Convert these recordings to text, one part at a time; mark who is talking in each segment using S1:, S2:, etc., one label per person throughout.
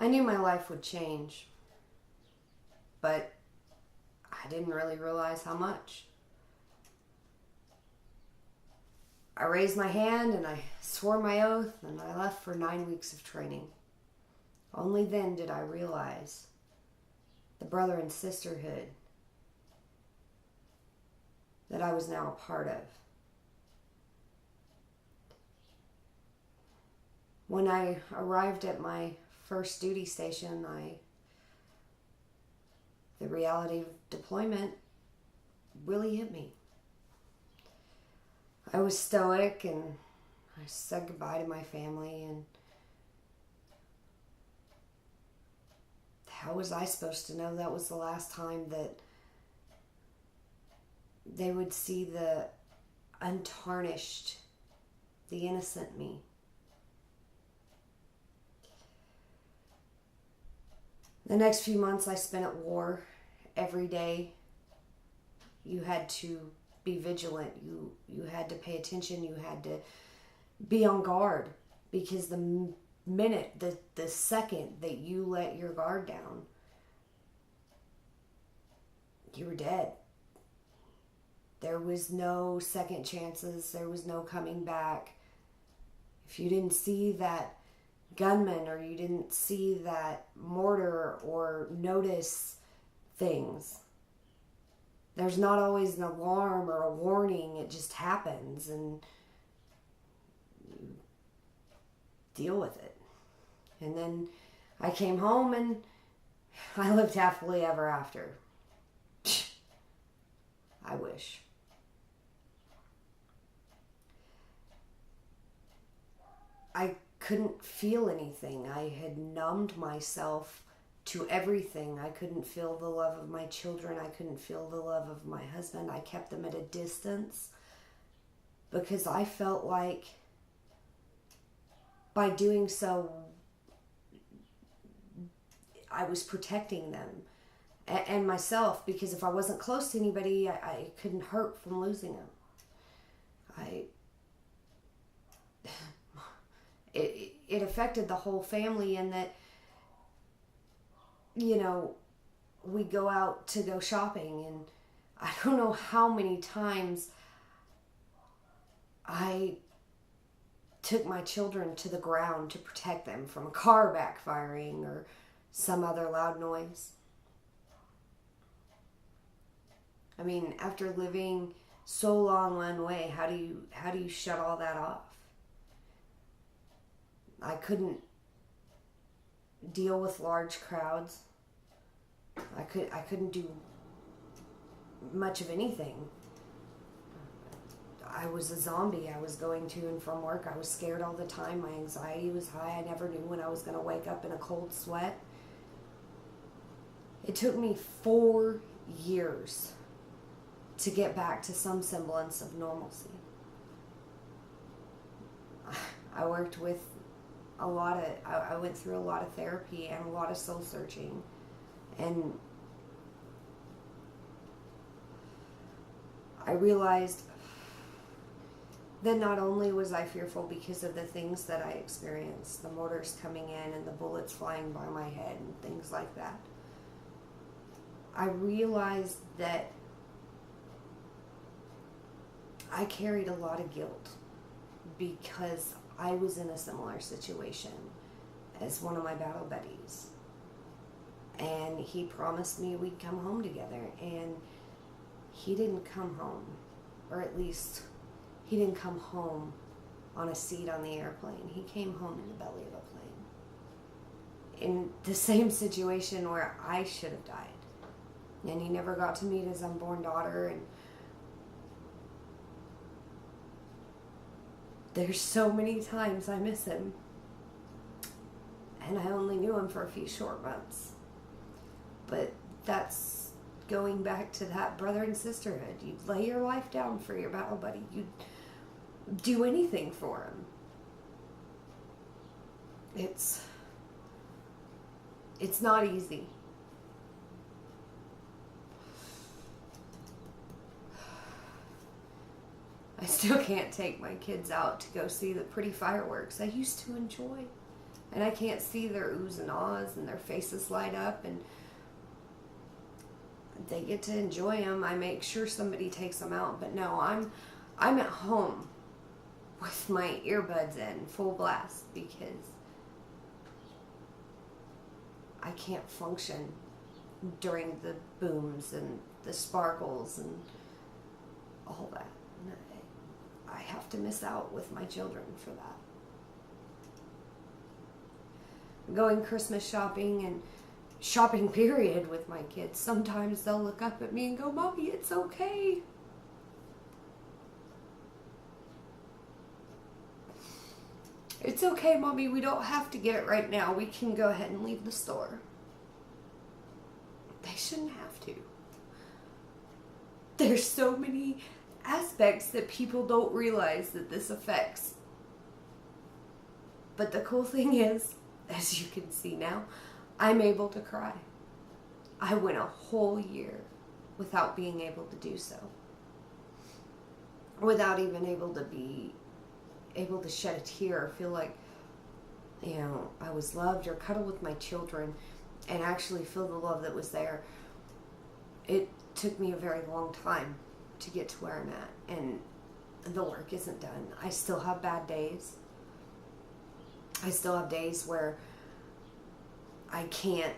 S1: I knew my life would change, but I didn't really realize how much. I raised my hand and I swore my oath and I left for 9 weeks of training. Only then did I realize the brother and sisterhood that I was now a part of. When I arrived at my first duty station, the reality of deployment really hit me. I was stoic and I said goodbye to my family, and how was I supposed to know that was the last time that they would see the untarnished, the innocent me? The next few months I spent at war. Every day you had to be vigilant. You had to pay attention. You had to be on guard, because the minute, the second that you let your guard down, you were dead. There was no second chances. There was no coming back. If you didn't see that gunman, or you didn't see that mortar or notice things, there's not always an alarm or a warning. It just happens, and you deal with it. And then I came home and I lived happily ever after. I wish. I couldn't feel anything. I had numbed myself to everything. I couldn't feel the love of my children. I couldn't feel the love of my husband. I kept them at a distance because I felt like by doing so, I was protecting them and myself, because if I wasn't close to anybody, I couldn't hurt from losing them. It affected the whole family, in that, we go out to go shopping, and I don't know how many times I took my children to the ground to protect them from a car backfiring or some other loud noise. I mean, after living so long one way, how do you shut all that off? I couldn't deal with large crowds. I couldn't do much of anything. I was a zombie. I was going to and from work. I was scared all the time. My anxiety was high. I never knew when I was going to wake up in a cold sweat. It took me 4 years to get back to some semblance of normalcy. I worked with I went through a lot of therapy and a lot of soul searching, and I realized that not only was I fearful because of the things that I experienced, the mortars coming in and the bullets flying by my head and things like that, I realized that I carried a lot of guilt because I was in a similar situation as one of my battle buddies. And he promised me we'd come home together, and he didn't come home. Or at least, he didn't come home on a seat on the airplane. He came home in the belly of a plane. In the same situation where I should have died. And he never got to meet his unborn daughter, and there's so many times I miss him. And I only knew him for a few short months. But that's going back to that brother and sisterhood. You'd lay your life down for your battle buddy. You'd do anything for him. It's not easy. I still can't take my kids out to go see the pretty fireworks I used to enjoy. And I can't see their oohs and ahs and their faces light up, and they get to enjoy them. I make sure somebody takes them out, but no, I'm at home with my earbuds in full blast because I can't function during the booms and the sparkles and all that. I have to miss out with my children for that. Going Christmas shopping and shopping period with my kids, sometimes they'll look up at me and go, "Mommy, it's okay." It's okay, Mommy, we don't have to get it right now. We can go ahead and leave the store. They shouldn't have to. There's so many aspects that people don't realize that this affects. But the cool thing is, as you can see now, I'm able to cry. I went a whole year without being able to do so. Without even able to shed a tear or feel like, I was loved, or cuddle with my children and actually feel the love that was there. It took me a very long time to get to where I'm at, and the work isn't done. I still have bad days. I still have days where I can't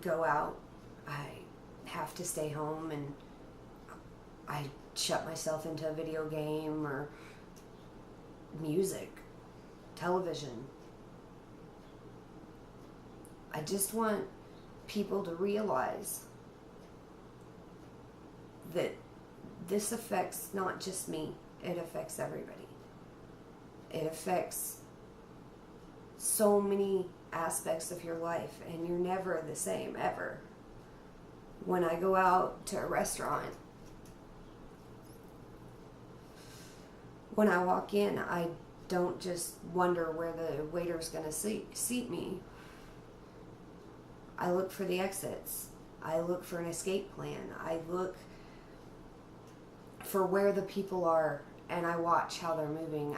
S1: go out. I have to stay home, and I shut myself into a video game or music, television. I just want people to realize that this affects not just me, it affects everybody. It affects so many aspects of your life, and you're never the same, ever. When I go out to a restaurant, when I walk in, I don't just wonder where the waiter's going to seat me. I look for the exits. I look for an escape plan. I look for where the people are, and I watch how they're moving.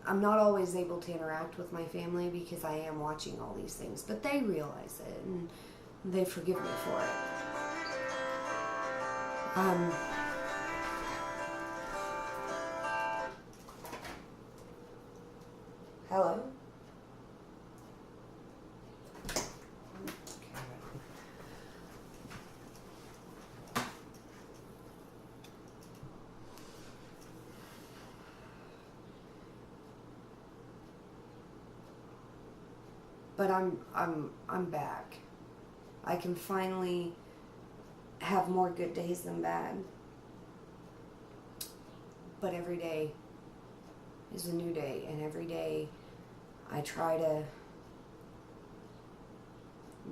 S1: I'm not always able to interact with my family because I am watching all these things, but they realize it and they forgive me for it. Hello? But I'm back. I can finally have more good days than bad. But every day is a new day, and every day I try to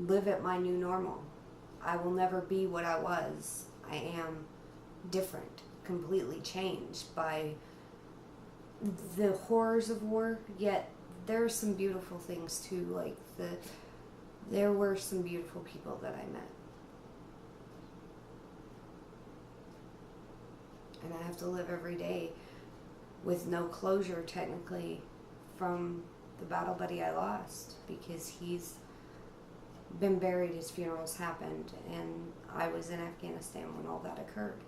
S1: live at my new normal. I will never be what I was. I am different, completely changed by the horrors of war, yet there are some beautiful things too, like there were some beautiful people that I met. And I have to live every day with no closure, technically, from the battle buddy I lost, because he's been buried, his funeral's happened, and I was in Afghanistan when all that occurred.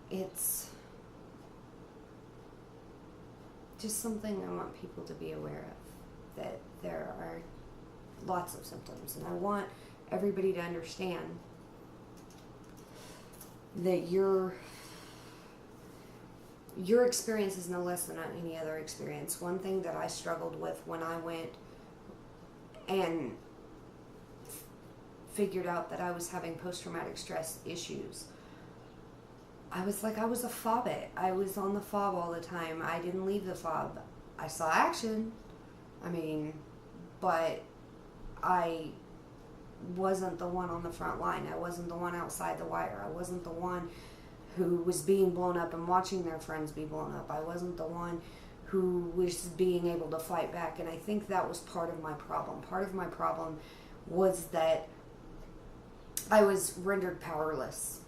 S1: It's just something I want people to be aware of, that there are lots of symptoms, and I want everybody to understand that your experience is no less than any other experience. One thing that I struggled with when I went and figured out that I was having post-traumatic stress issues, I was a fobbit. I was on the fob all the time. I didn't leave the fob. I saw action. But I wasn't the one on the front line. I wasn't the one outside the wire. I wasn't the one who was being blown up and watching their friends be blown up. I wasn't the one who was being able to fight back. And I think that was part of my problem. Part of my problem was that I was rendered powerless.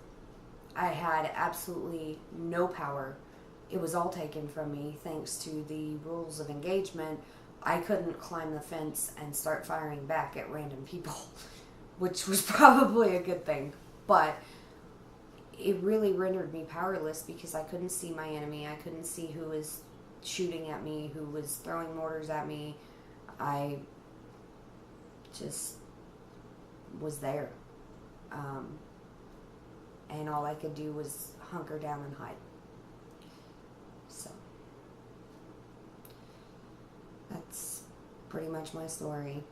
S1: I had absolutely no power. It was all taken from me thanks to the rules of engagement. I couldn't climb the fence and start firing back at random people, which was probably a good thing. But it really rendered me powerless because I couldn't see my enemy. I couldn't see who was shooting at me, who was throwing mortars at me. I just was there. And all I could do was hunker down and hide. So that's pretty much my story.